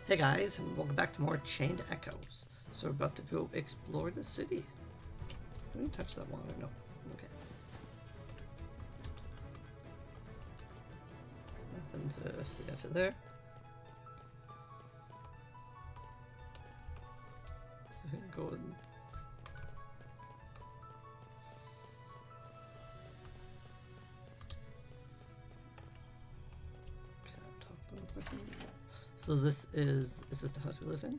Hey guys, and welcome back to more Chainedechoes. So we're about to go explore the city. Can we touch that water? No. Okay. Nothing to see after there. So we can go and... So this is this the house we live in?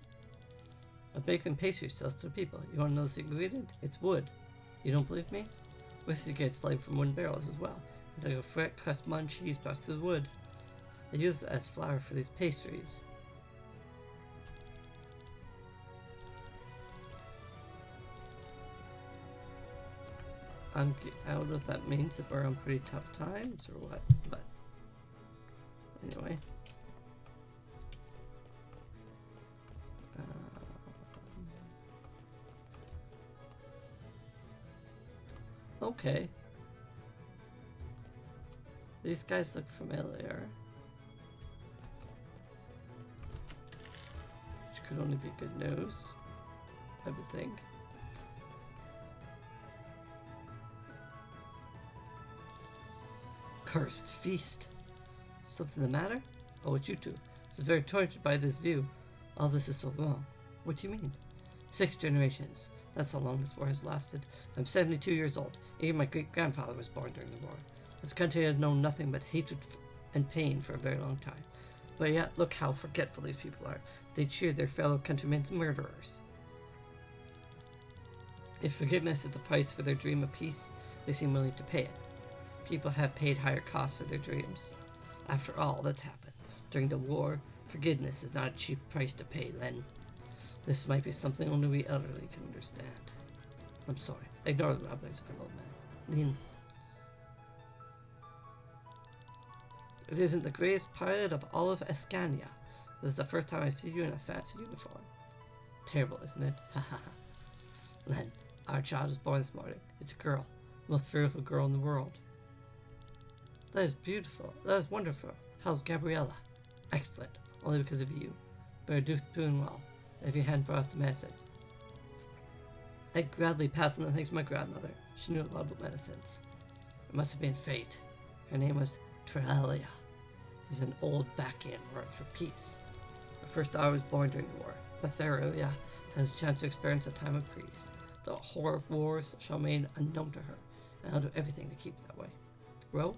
A bacon pastry sells to people. You want to know the secret ingredient? It's wood. You don't believe me? Whiskey gets flavor from wooden barrels as well. And take a fret, crust, mud, cheese passed through the wood. They use it as flour for these pastries. I'm out of that means that we're on pretty tough times or what, but anyway. Okay. These guys look familiar. Which could only be good news, I would think. Cursed feast. Something the matter? Oh, it's you two. It's very tortured by this view. All this is so wrong. What do you mean? 6 generations. That's how long this war has lasted. I'm 72 years old. Even my great-grandfather was born during the war. This country has known nothing but hatred and pain for a very long time. But yet, look how forgetful these people are. They cheer their fellow countrymen's murderers. If forgiveness is the price for their dream of peace, they seem willing to pay it. People have paid higher costs for their dreams. After all that's happened during the war, forgiveness is not a cheap price to pay, Len. This might be something only we elderly can understand. I'm sorry. Ignore the rumblings of an old man. Lin. It isn't the greatest pilot of all of Escania. This is the first time I've seen you in a fancy uniform. Terrible, isn't it? Ha ha ha. Len, our child is born this morning. It's a girl. The most beautiful girl in the world. That is beautiful. That is wonderful. How's Gabriella? Excellent. Only because of you. But her doing well. If you hadn't brought us the medicine. I'd gladly pass on the things to my grandmother. She knew a lot about medicines. It must have been fate. Her name was Tralia. It's an old back-end word for peace. Her first daughter was born during the war. Tralia has a chance to experience a time of peace. The horror of wars shall remain unknown to her, and I'll do everything to keep it that way. Ro?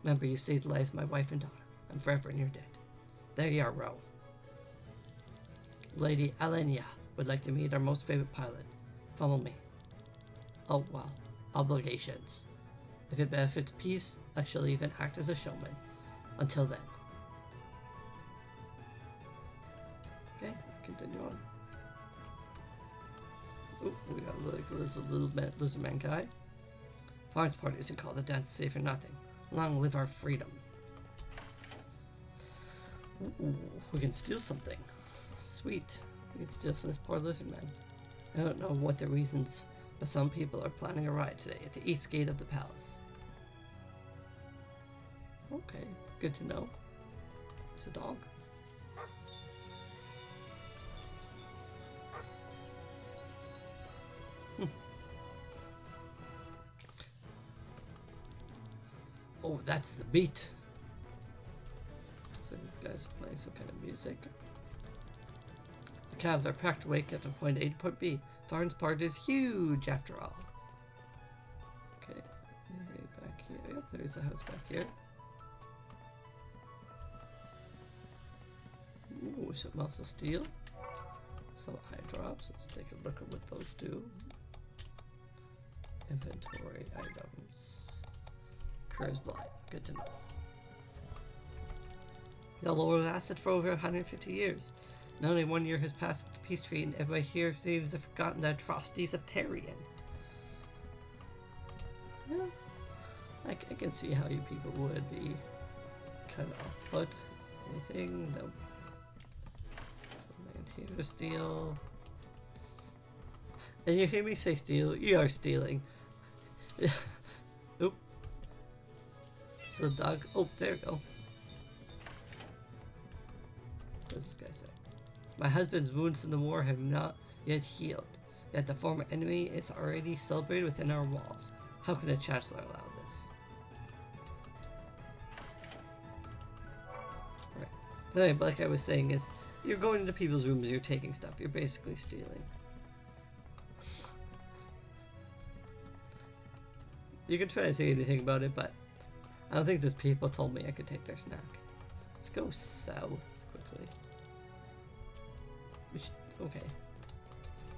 Remember, you saved the lives of my wife and daughter. I'm forever in your debt. There you are, Ro. Lady Alenia would like to meet our most favorite pilot. Follow me. Oh, well. Obligations. If it benefits peace, I shall even act as a showman. Until then. Okay, continue on. Ooh, we got a little lizard man guy. Florence party isn't called the dance safe for nothing. Long live our freedom. Ooh, we can steal something. Sweet. We can steal from this poor lizard man. I don't know what the reasons, but some people are planning a riot today at the east gate of the palace. Okay, good to know. It's a dog. Oh, that's the beat. So this guy's playing some kind of music. The cabs are packed away, get from point A to point B. Florence Park is huge after all. Okay, back here. Yep, there's a house back here. Ooh, something else to steal. Some eye drops. Let's take a look at what those do. Inventory items. Curse blight. Good to know. The law will lasted for over 150 years. Not only 1 year has passed since the peace treaty, and everybody here seems to have forgotten the atrocities of Tarian. Yeah, I can see how you people would be kind of off-put. Anything? No. Land here to steal. And you hear me say steal, you are stealing. Oop. So dog. Oh, there we go. does this guy say? My husband's wounds in the war have not yet healed, yet the former enemy is already celebrated within our walls. How can a chancellor allow this? Right. Anyway, but like I was saying, is you're going into people's rooms, you're taking stuff, you're basically stealing. You can try to say anything about it, but I don't think those people told me I could take their snack. Let's go south quickly. Okay.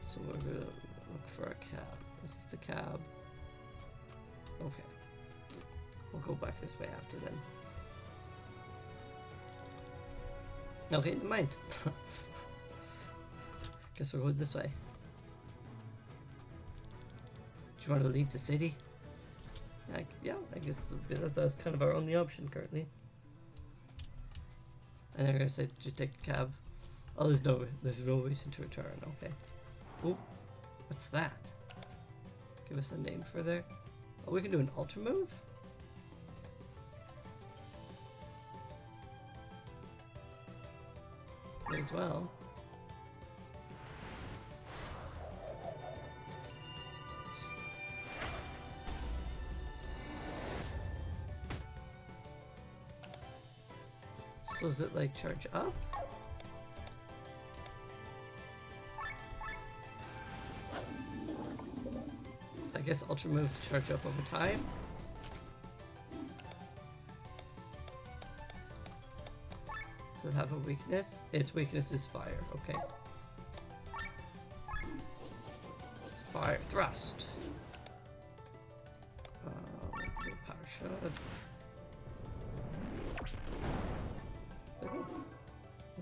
So we're gonna look for a cab. Is this the cab? Okay. We'll go back this way after then. Okay, never mind. Guess we're going this way. Do you want to leave the city? Yeah, I guess that's kind of our only option currently. And I'm gonna say to take a cab. Oh, there's no reason to return. Okay. Oh, what's that? Give us a name for there. Oh, we can do an ultra move. May as well. So does it like charge up? I guess ultra moves charge up over time. Does it have a weakness? Its weakness is fire, okay. Fire thrust. Power shot.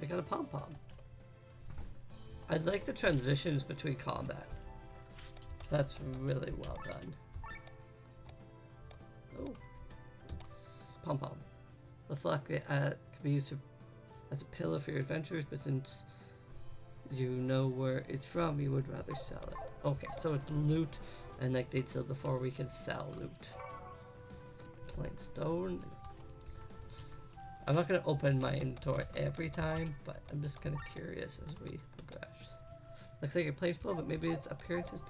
We got a pom-pom. I like the transitions between combat. That's really well done. Oh, it's pom-pom. The flak can be used as a pillow for your adventures, but since you know where it's from, you would rather sell it. Okay, so it's loot, and like they said before, we can sell loot. Plain stone. I'm not going to open my inventory every time, but I'm just kind of curious as we progress. Looks like a plain spell, but maybe its appearance is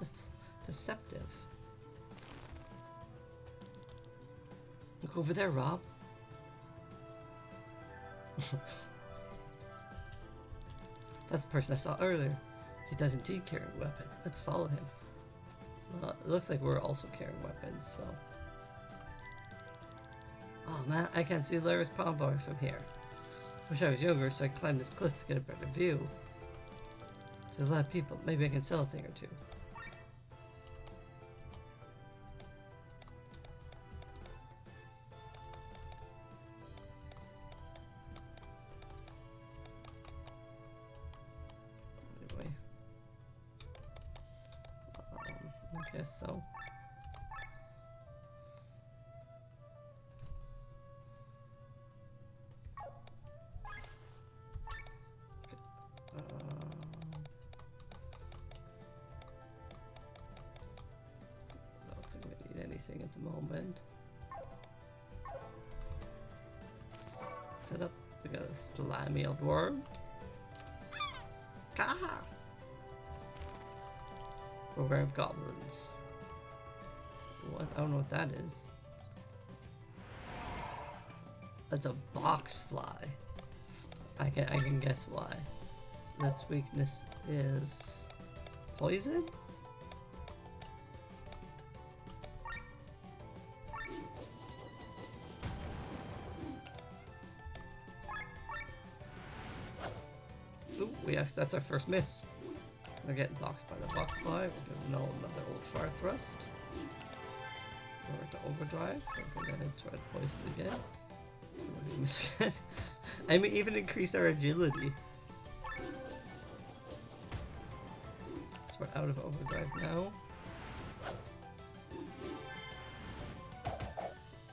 deceptive. Look over there, Rob. That's the person I saw earlier. He does indeed carry a weapon. Let's follow him. Well, it looks like we're also carrying weapons, so... Oh man, I can't see Lara's Palmvar from here. Wish I was younger so I could climb this cliff to get a better view. There's a lot of people. Maybe I can sell a thing or two. Anyway. I guess so. At the moment. Set up. We got a slimy old worm. Ka! Beware of goblins. What? I don't know what that is. That's a box fly. I can guess why. Its weakness is poison? That's our first miss. We're getting blocked by the box fly. We're gonna know another old fire thrust. Over to overdrive. We're gonna try to poison again. We're gonna miss again. I mean, even increase our agility. So we're out of overdrive now.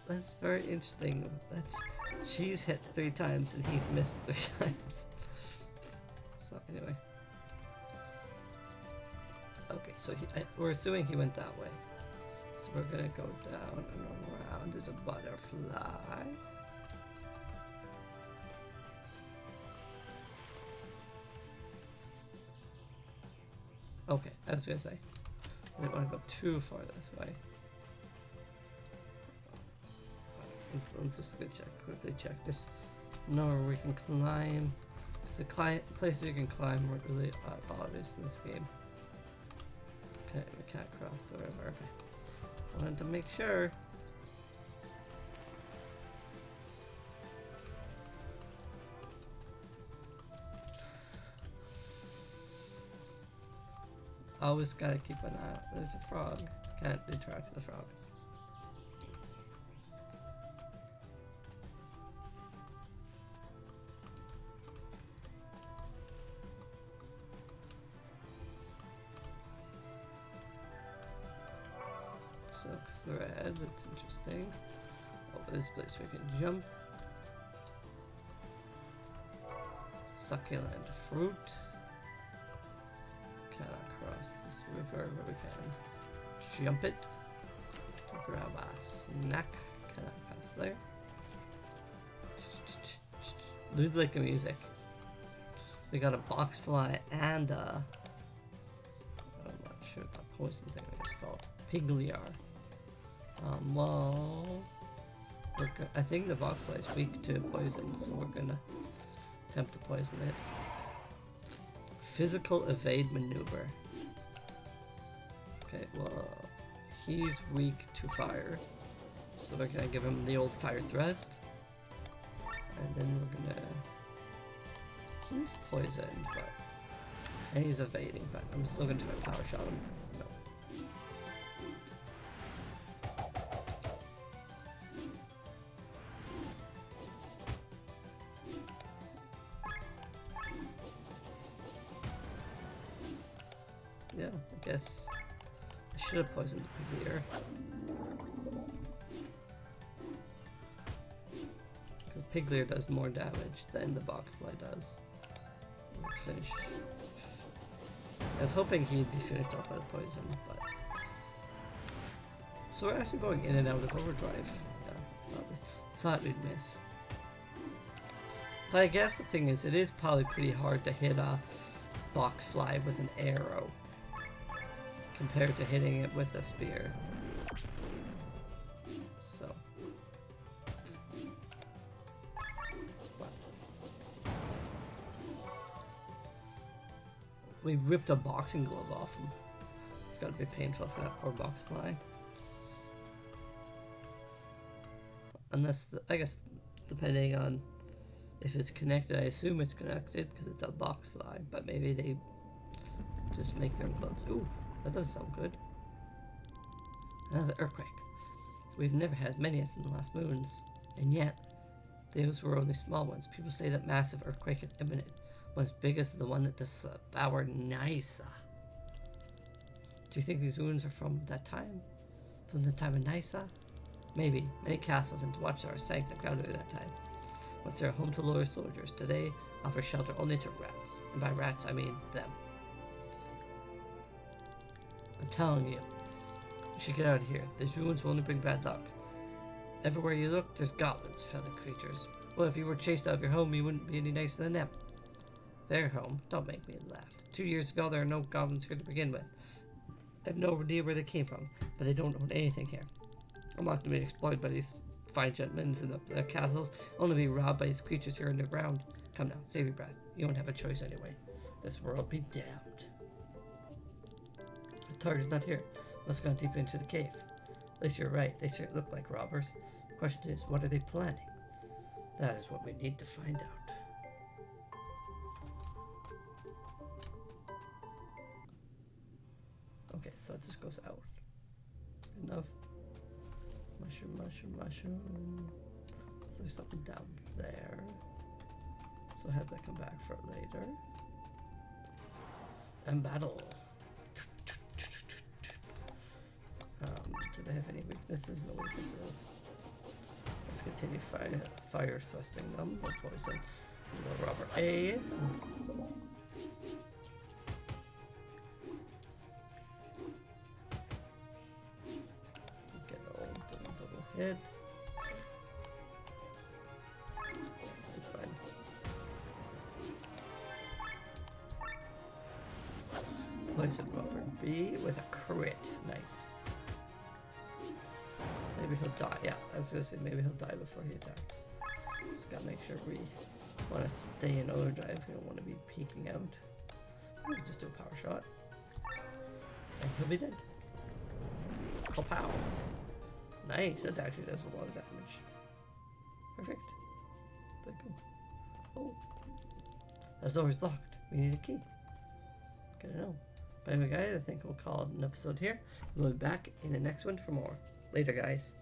That's very interesting. She's hit 3 times and he's missed 3 times. So anyway, okay. So we're assuming he went that way. So we're gonna go down and around. There's a butterfly. Okay, I was gonna say. I didn't want to go too far this way. Let's just go quickly check this. Know where we can climb. The places you can climb weren't really obvious in this game. Okay, we can't cross the river. Okay. Wanted to make sure. Always gotta keep an eye out. There's a frog. Can't interact with the frog. Silk thread, that's interesting. Over this place we can jump. Succulent fruit. Cannot cross this river, but we can jump it. Grab a snack. Cannot pass there. Dude, like the music. We got a box fly and a, I'm not sure what that poison thing is called. Pigliar. Well, I think the box fly is weak to poison, so we're gonna attempt to poison it. Physical evade maneuver. Okay, well, he's weak to fire, so we're gonna give him the old fire thrust, and then we're gonna. He's poisoned, but and he's evading, but I'm still gonna try to power shot him. No. Yeah, I guess I should have poisoned the Pigliar. Because Pigliar does more damage than the Boxfly does. Finish. I was hoping he'd be finished off by the poison, but. So we're actually going in and out of overdrive. Yeah, thought we'd miss. But I guess the thing is, it is probably pretty hard to hit a Boxfly with an arrow compared to hitting it with a spear. So. We ripped a boxing glove off him. It's gotta be painful for that poor Boxfly. Unless, I guess, depending on if it's connected, I assume it's connected because it's a Boxfly, but maybe they just make their own gloves. Ooh, that doesn't sound good. Another earthquake. We've never had as many as in the last moons, and yet those were only small ones. People say that massive earthquake is imminent, one as big as the one that devoured Nysa. Do you think these ruins are from that time? From the time of Nysa? Maybe. Many castles and watchtowers sank and ground during that time. Once they were home to loyal soldiers, today offer shelter only to rats. And by rats, I mean them. I'm telling you, you should get out of here. These ruins will only bring bad luck. Everywhere you look, there's goblins, feathered creatures. Well, if you were chased out of your home, you wouldn't be any nicer than them. Their home? Don't make me laugh. 2 years ago, there were no goblins here to begin with. I have no idea where they came from, but they don't own anything here. I'm not going to be exploited by these fine gentlemen in their castles, only to be robbed by these creatures here underground. Come now, save your breath. You won't have a choice anyway. This world be damned. The target's not here. Must have gone deep into the cave. At least you're right. They certainly look like robbers. The question is, what are they planning? That is what we need to find out. Okay, so that just goes out. Enough. Mushroom, mushroom, mushroom. So there's something down there. So I'll have that come back for later. And battle. Do they have any weaknesses? No weaknesses. Let's continue fire thrusting them. No poison. No rubber A. Get old double hit. It's fine. Poison Robber. B with a crit. Nice. Maybe he'll die. Yeah, I was gonna say maybe he'll die before he attacks. Just gotta make sure we want to stay in overdrive. We don't want to be peeking out. We'll just do a power shot. And he'll be dead. Kapow. Nice, that actually does a lot of damage. Perfect. Very good. Oh. That door's locked. We need a key. Good to know. But anyway guys, I think we'll call it an episode here. We'll be back in the next one for more. Later guys.